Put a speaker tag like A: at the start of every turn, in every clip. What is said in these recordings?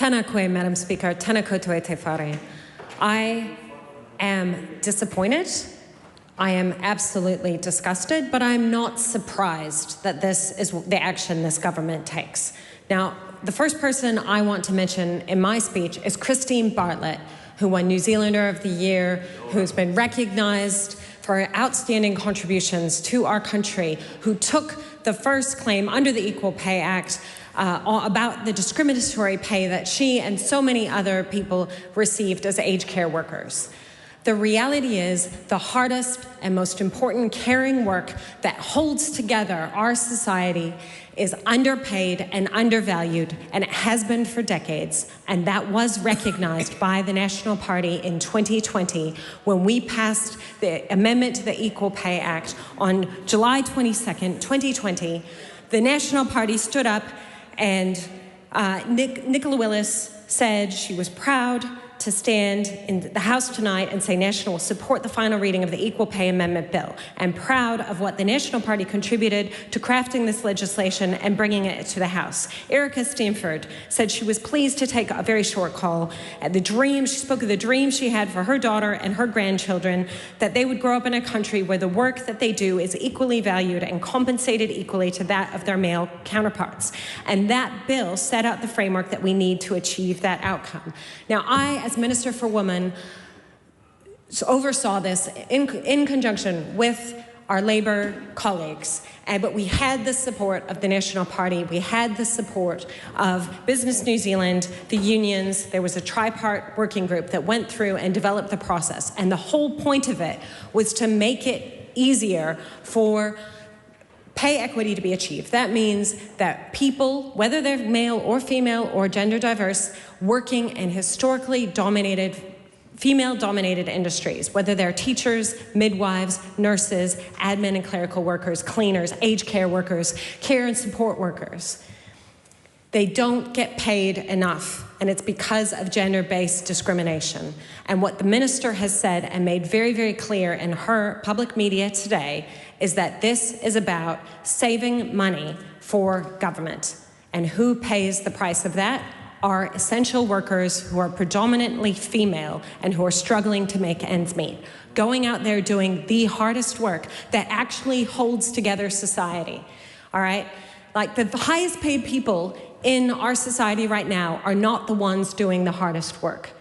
A: Tēnā koe, Madam Speaker. Tēnā koutou e te whare. I am disappointed. I am absolutely disgusted, but I'm not surprised that this is the action this government takes. Now, the first person I want to mention in my speech is Christine Bartlett, who won New Zealander of the Year, who's been recognised for her outstanding contributions to our country, who took the first claim under the Equal Pay Act about the discriminatory pay that she and so many other people received as aged care workers. The reality is the hardest and most important caring work that holds together our society is underpaid and undervalued, and it has been for decades, and that was recognized by the National Party in 2020 when we passed the amendment to the Equal Pay Act on July 22nd, 2020. The National Party stood up and Nicola Willis said she was proud to stand in the House tonight and say National will support the final reading of the Equal Pay Amendment Bill, and proud of what the National Party contributed to crafting this legislation and bringing it to the House. Erica Stanford said she was pleased to take a very short call at the dream. She spoke of the dream she had for her daughter and her grandchildren, that they would grow up in a country where the work that they do is equally valued and compensated equally to that of their male counterparts. And that bill set out the framework that we need to achieve that outcome. Now, I, as Minister for Women, oversaw this in conjunction with our Labour colleagues, but we had the support of the National Party, we had the support of Business New Zealand, the unions. There was a tripart working group that went through and developed the process, and the whole point of it was to make it easier for pay equity to be achieved. That means that people, whether they're male or female or gender diverse, working in historically dominated, female-dominated industries, whether they're teachers, midwives, nurses, admin and clerical workers, cleaners, aged care workers, care and support workers, they don't get paid enough, and it's because of gender-based discrimination. And what the minister has said and made very, very clear in her public media today is that this is about saving money for government. And who pays the price of that are essential workers who are predominantly female and who are struggling to make ends meet, going out there doing the hardest work that actually holds together society, all right? Like, the highest paid people in our society right now are not the ones doing the hardest work.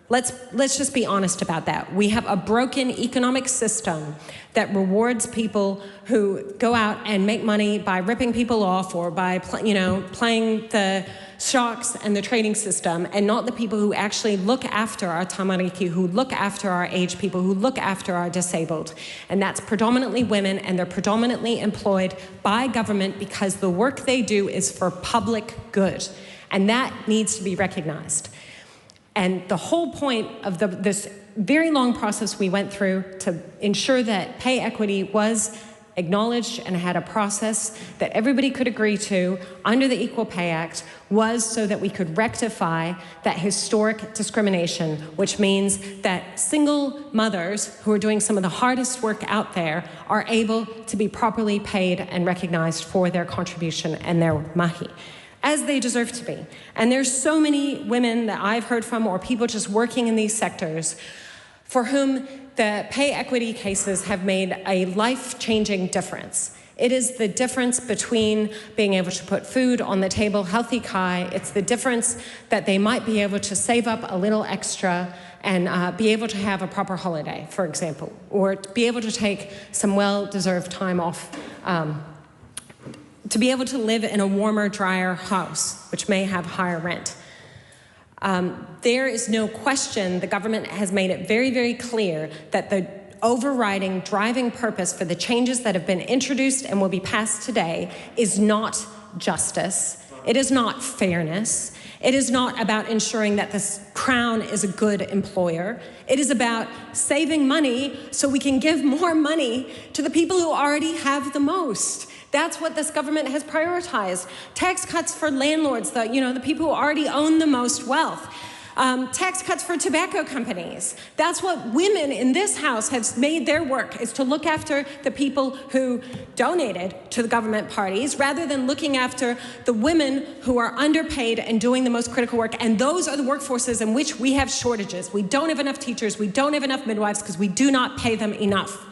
A: Let's just be honest about that. We have a broken economic system that rewards people who go out and make money by ripping people off or by playing the stocks and the trading system, and not the people who actually look after our tamariki, who look after our aged people, who look after our disabled. And that's predominantly women, and they're predominantly employed by government because the work they do is for public good. And that needs to be recognized. And the whole point of this very long process we went through to ensure that pay equity was acknowledged and had a process that everybody could agree to under the Equal Pay Act was so that we could rectify that historic discrimination, which means that single mothers who are doing some of the hardest work out there are able to be properly paid and recognized for their contribution and their mahi, as they deserve to be. And there's so many women that I've heard from, or people just working in these sectors, for whom the pay equity cases have made a life-changing difference. It is the difference between being able to put food on the table, healthy kai. It's the difference that they might be able to save up a little extra and be able to have a proper holiday, for example, or be able to take some well-deserved time off, to be able to live in a warmer, drier house, which may have higher rent. There is no question the government has made it very, very clear that the overriding driving purpose for the changes that have been introduced and will be passed today is not justice. It is not fairness. It is not about ensuring that this Crown is a good employer. It is about saving money so we can give more money to the people who already have the most. That's what this government has prioritized. Tax cuts for landlords, the people who already own the most wealth. Tax cuts for tobacco companies. That's what women in this House have made their work, is to look after the people who donated to the government parties rather than looking after the women who are underpaid and doing the most critical work. And those are the workforces in which we have shortages. We don't have enough teachers. We don't have enough midwives because we do not pay them enough.